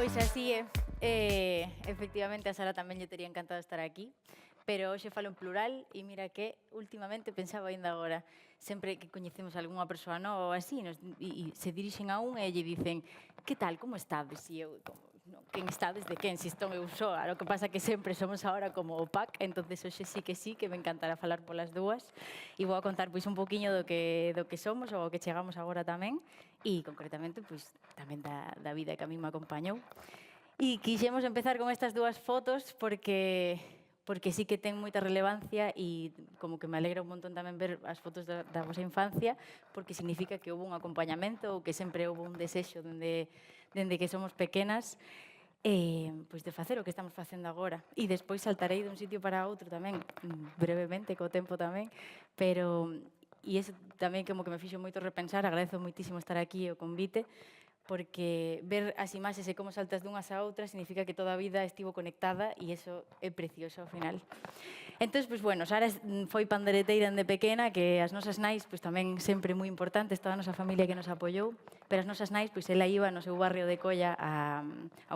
Pois así é. Efectivamente, a Sara tamén lle tería encantado estar aquí, pero hoxe falo en plural e mira que últimamente pensaba ainda agora, sempre que coñecemos algunha persoa nova ou así, e se dirixen a un e lle dicen que tal, como estades? E eu, como, no, quen estades de quen, se estou eu soa, o que pasa que sempre somos ahora como o pack, entonces hoxe sí que me encantará falar polas dúas e vou a contar pois un poquinho do que somos ou o que chegamos agora tamén e concretamente pois tamén da vida que a mí me acompañou. E quixemos empezar con estas dúas fotos porque sí que ten moita relevancia e como que me alegra un montón tamén ver as fotos da vosa infancia, porque significa que houve un acompañamento ou que sempre houve un desexo dende que somos pequenas pois de facer o que estamos facendo agora. E despois saltarei dun sitio para outro tamén, brevemente, co tempo tamén, pero e iso tamén como que me fixo moito repensar, agradezo moitísimo estar aquí e o convite, porque ver as imaxes e como saltas dunhas a outras significa que toda a vida estivo conectada e iso é precioso ao final. Entón, pois, bueno, Sara foi pandereteira dende pequena, que as nosas nais, pois, tamén sempre moi importantes, toda a nosa familia que nos apoiou, pero as nosas nais, pois, ela iba no seu barrio de Colla a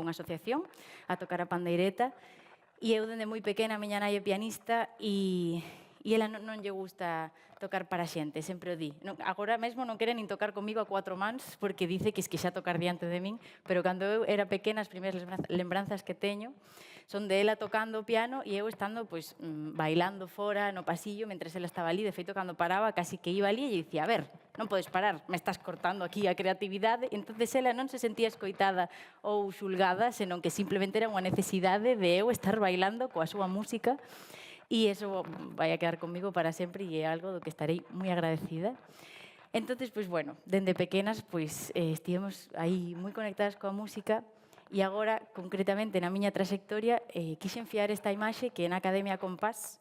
unha asociación a tocar a pandeireta, e eu dende moi pequena, a miña nai é pianista e ela non lle gusta tocar para xente, sempre o di. Agora mesmo non quere nin tocar comigo a cuatro mans porque dice que xa tocar diante de min, pero cando eu era pequena as primeiras lembranzas que teño son de ela tocando o piano e eu estando pois bailando fora no pasillo mentres ela estaba ali, de feito cando paraba casi que iba ali e lle dicía, a ver, non podes parar, me estás cortando aquí a creatividade. Entonces ela non se sentía escoitada ou xulgada, senón que simplemente era unha necesidade de eu estar bailando coa súa música. E eso vai a quedar comigo para sempre e é algo do que estarei moi agradecida. Entonces, pois, bueno, dende pequenas, pois, estivemos aí moi conectadas coa música e agora, concretamente, na miña trayectoria, quixen fiar esta imaxe que é na Academia Compás,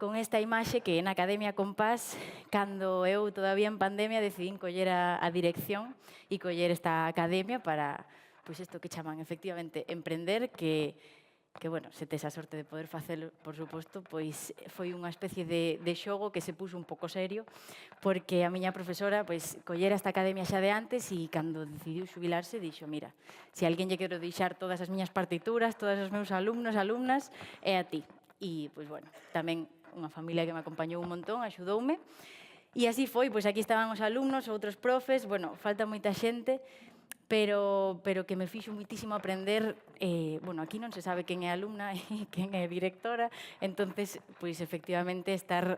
con esta imaxe que na Academia Compás, cando eu todavía en pandemia decidín coller a dirección e coller esta academia para, pois, isto que chaman efectivamente emprender, que, bueno, se tes a sorte de poder facelo, por suposto, pois foi unha especie de xogo que se puxo un pouco serio, porque a miña profesora, pois, collera esta academia xa de antes e cando decidiu xubilarse, dixo, mira, se alguén lle quero deixar todas as miñas partituras, todos os meus alumnos, alumnas, é a ti. E, pois, bueno, tamén unha familia que me acompañou un montón, axudoume, e así foi, pois aquí estaban os alumnos, outros profes, bueno, falta moita xente, pero que me fixo muitísimo aprender, bueno, aquí non se sabe quen é alumna e quen é directora, entonces, pois, efectivamente, estar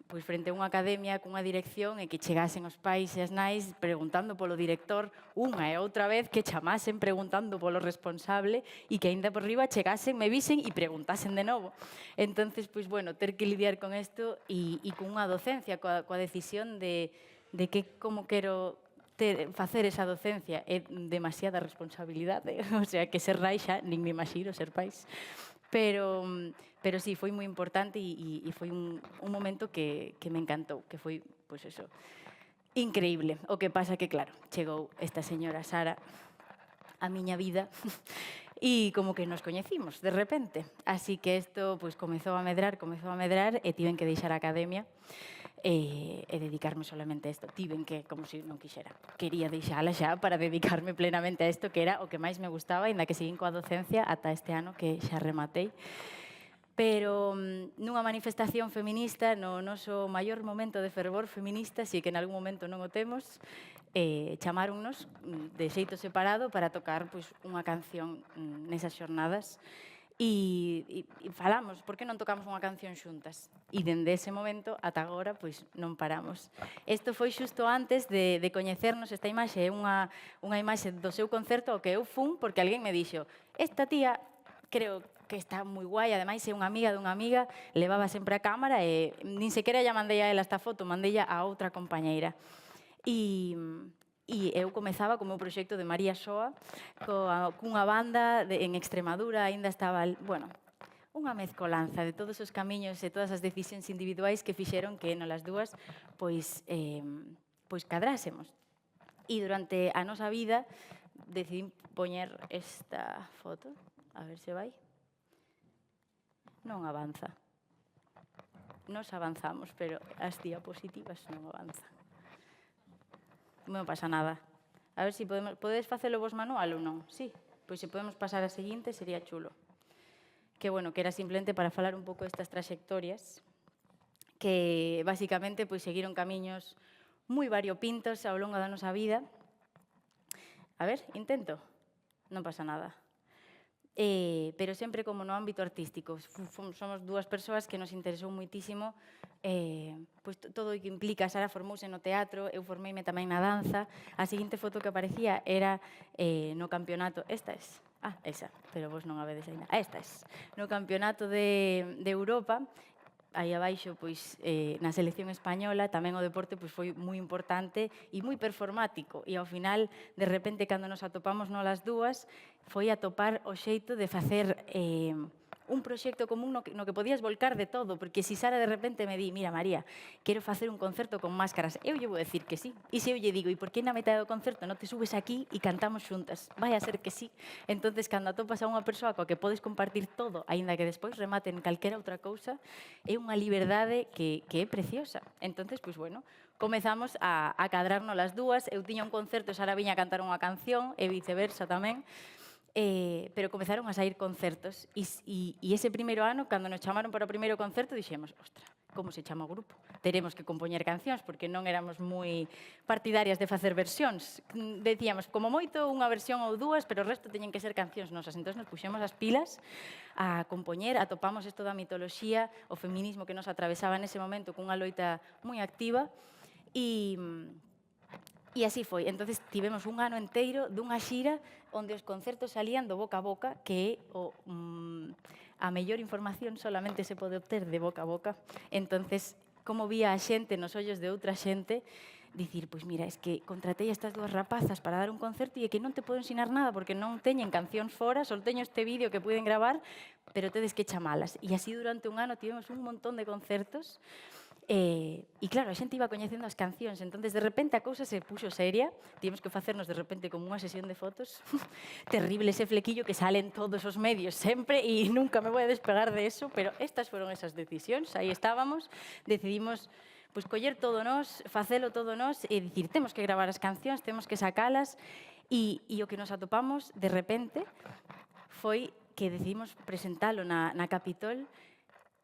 pois, frente a unha academia cunha dirección e que chegasen os pais e as nais preguntando polo director unha e outra vez, que chamasen preguntando polo responsable e que aínda por riba chegasen, me visen e preguntasen de novo. Entonces, pois, bueno, ter que lidiar con isto e con unha docencia, coa decisión de que como quero facer esa docencia é demasiada responsabilidade, o sea, que ser rai xa, nin me imagino ser pais. Pero sí, foi moi importante e foi un momento que me encantou, que foi, pois eso, increíble. O que pasa que, claro, chegou esta señora Sara a miña vida e como que nos coñecimos de repente. Así que isto pois, comezou a medrar e tiven que deixar a academia e dedicarme solamente a isto. Tiven que, como se non quixera. Quería deixala xa para dedicarme plenamente a isto, que era o que máis me gustaba, ainda que seguín coa docencia ata este ano que xa rematei. Pero nunha manifestación feminista, no noso maior momento de fervor feminista, si que en algún momento non o temos, chamáronnos de xeito separado para tocar pois, unha canción nesas xornadas e falamos, por que non tocamos unha canción xuntas? E dende ese momento ata agora pois, non paramos. Isto foi xusto antes de coñecernos. Esta imaxe é unha imaxe do seu concerto ao que eu fun porque alguén me dixo, esta tía creo que está moi guai, ademais é unha amiga dunha amiga, levaba sempre a cámara e nin sequera lla mandei a ela esta foto, mandei a outra compañeira. E eu comezaba co meu proxecto de María Soa, cunha banda en Extremadura, aínda estaba, bueno, unha mezcolanza de todos os camiños e todas as decisións individuais que fixeron que nolas dúas pois cadrásemos. E durante a nosa vida decidín poñer esta foto, a ver se vai. Non avanza. Nos avanzamos, pero as diapositivas non avanzan. Non pasa nada. A ver se podedes facelo vos manual ou non. Sí, pois se podemos pasar a seguinte sería chulo. Que, bueno, que era simplemente para falar un pouco destas traxectorias que, basicamente, pois seguiron camiños moi variopintos ao longo da nosa vida. A ver, intento. Non pasa nada. Pero sempre como no ámbito artístico. Somos dúas persoas que nos interesou moitísimo pois todo o que implica. Sara formouse no teatro, eu formeime tamén na danza. A seguinte foto que aparecía era no campeonato, esta es, esa, pero vos non a vedes ainda, esta es, no campeonato de Europa. Aí abaixo, pois, na selección española, tamén o deporte pois, foi moi importante e moi performático. E ao final, de repente, cando nos atopamos nolas dúas, foi atopar o xeito de facer un proxecto común no que podías volcar de todo, porque se Sara de repente me di, mira, María, quero facer un concerto con máscaras, eu lle vou decir que sí. E se eu lle digo, e por que na metade do concerto non te subes aquí e cantamos xuntas? Vai a ser que sí. Entonces, cando atopas a unha persoa coa que podes compartir todo, aínda que despois remate en calquera outra cousa, é unha liberdade que é preciosa. Entonces, pois, bueno, comezamos a cadrarnos as dúas. Eu tiña un concerto e Sara viña a cantar unha canción, e viceversa tamén. Pero comezaron a sair concertos e ese primeiro ano, cando nos chamaron para o primeiro concerto, dixemos, ostra, como se chama o grupo? Teremos que compoñer cancións, porque non éramos moi partidarias de facer versións. Decíamos, como moito, unha versión ou dúas, pero o resto teñen que ser cancións nosas. Entón, nos puxemos as pilas a compoñer, atopamos isto da mitoloxía, o feminismo que nos atravesaba nese momento cunha loita moi activa, e así foi. Entonces tivemos un ano enteiro dunha xira onde os concertos salían do boca a boca, que é a mellor información solamente se pode obter de boca a boca. Entonces, como vía a xente nos ollos de outra xente, dicir, pois mira, es que contratei estas dúas rapazas para dar un concerto e é que non te podo ensinar nada porque non teñen cancións fora, só teño este vídeo que puiden gravar, pero tedes que chamalas. E así durante un ano tivemos un montón de concertos. E claro, a xente iba coñecendo as cancións, entonces de repente a cousa se puxo seria, tivemos que facernos de repente como unha sesión de fotos, terrible ese flequillo que sale en todos os medios sempre e nunca me voy a despegar de eso, pero estas foron esas decisións, aí estábamos, decidimos pois coller todo nós, facelo todo nós e dicir, temos que gravar as cancións, temos que sacalas e o que nos atopamos de repente foi que decidimos presentalo na Capitol.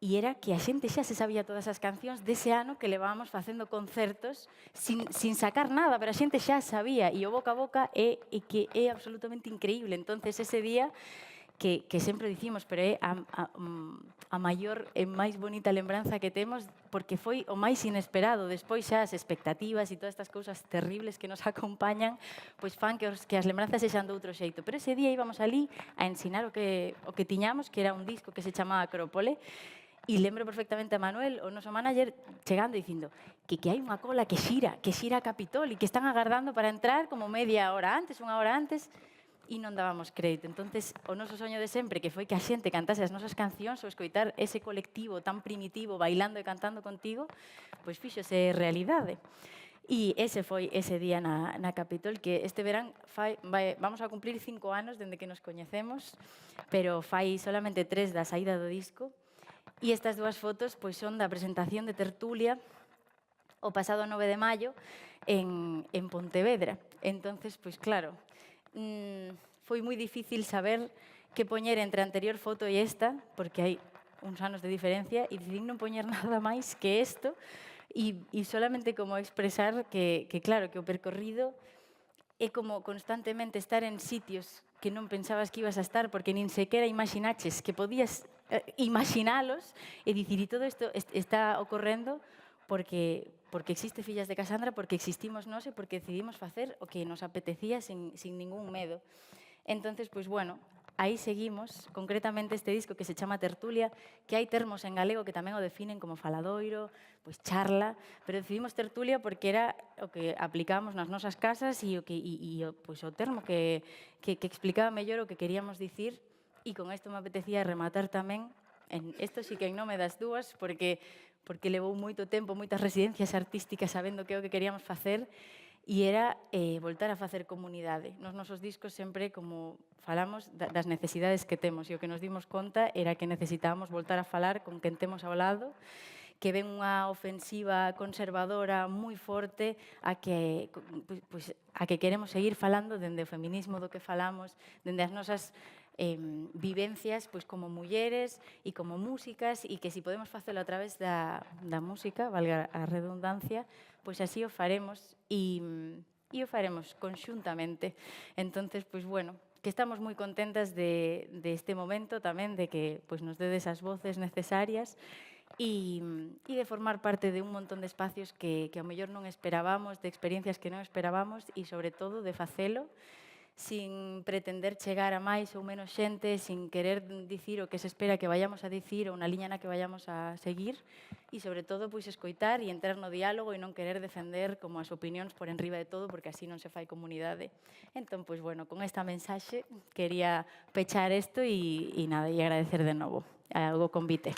E era que a xente xa se sabía todas as cancións dese ano que levábamos facendo concertos sin sacar nada, pero a xente xa sabía, e o boca a boca é que é absolutamente increíble. Entonces, ese día, que sempre dicimos, pero é a maior e máis bonita lembranza que temos, porque foi o máis inesperado. Despois xa as expectativas e todas estas cousas terribles que nos acompañan, pois fan que as lembranzas sexan de outro xeito. Pero ese día íbamos ali a ensinar o que tiñamos, que era un disco que se chamaba Acrópole. E lembro perfectamente a Manuel, o noso manager, chegando e dicindo que hai unha cola que xira a Capitol e que están agardando para entrar como media hora antes, unha hora antes, e non dábamos crédito. Entonces, o noso soño de sempre, que foi que a xente cantase as nosas cancións ou escoitar ese colectivo tan primitivo bailando e cantando contigo, pois fíxose realidade. E ese foi ese día na Capitol, que este verán vamos a cumplir 5 anos dende que nos coñecemos, pero fai solamente 3 da saída do disco. E estas dúas fotos pois, son da presentación de Tertulia o pasado 9 de maio en Pontevedra. Entonces, pois claro, foi moi difícil saber que poñer entre a anterior foto e esta, porque hai uns anos de diferencia, e decidí non poñer nada máis que isto, e solamente como expresar que claro, que o percorrido é como constantemente estar en sitios que non pensabas que ibas a estar, porque nin sequera imaginaches que podías imaginalos e dicir, e todo isto está ocorrendo porque existe Fillas de Casandra, porque existimos nós e porque decidimos facer o que nos apetecía sin ningún medo. Entonces, pois bueno, aí seguimos, concretamente este disco que se chama Tertulia, que hai termos en galego que tamén o definen como faladoiro, pois charla, pero decidimos Tertulia porque era o que aplicábamos nas nosas casas e pois o termo que explicaba mellor o que queríamos dicir. E con isto me apetecía rematar tamén, isto sí que en nome das dúas, porque levou moito tempo, moitas residencias artísticas sabendo que é o que queríamos facer, e era voltar a facer comunidade. Nos nosos discos sempre, como falamos, das necesidades que temos, e o que nos dimos conta era que necesitábamos voltar a falar con quen temos ao lado, que ven unha ofensiva conservadora moi forte a que queremos seguir falando dende o feminismo do que falamos, dende as nosas vivencias como mulleres e como músicas, e que si podemos facelo a través da música, valga a redundancia, pois así o faremos e o faremos conxuntamente. Entonces, bueno, que estamos moi contentas de este momento tamén, de que nos dedes as voces necesarias e de formar parte de un montón de espacios que ao mellor non esperábamos, de experiencias que non esperábamos e, sobre todo, de facelo sin pretender chegar a máis ou menos xente, sin querer dicir o que se espera que vayamos a dicir ou na liña na que vayamos a seguir e, sobre todo, escoitar e entrar no diálogo e non querer defender como as opinións por enriba de todo, porque así non se fai comunidade. Entón, bueno, con esta mensaxe quería pechar isto e nada, e agradecer de novo o convite.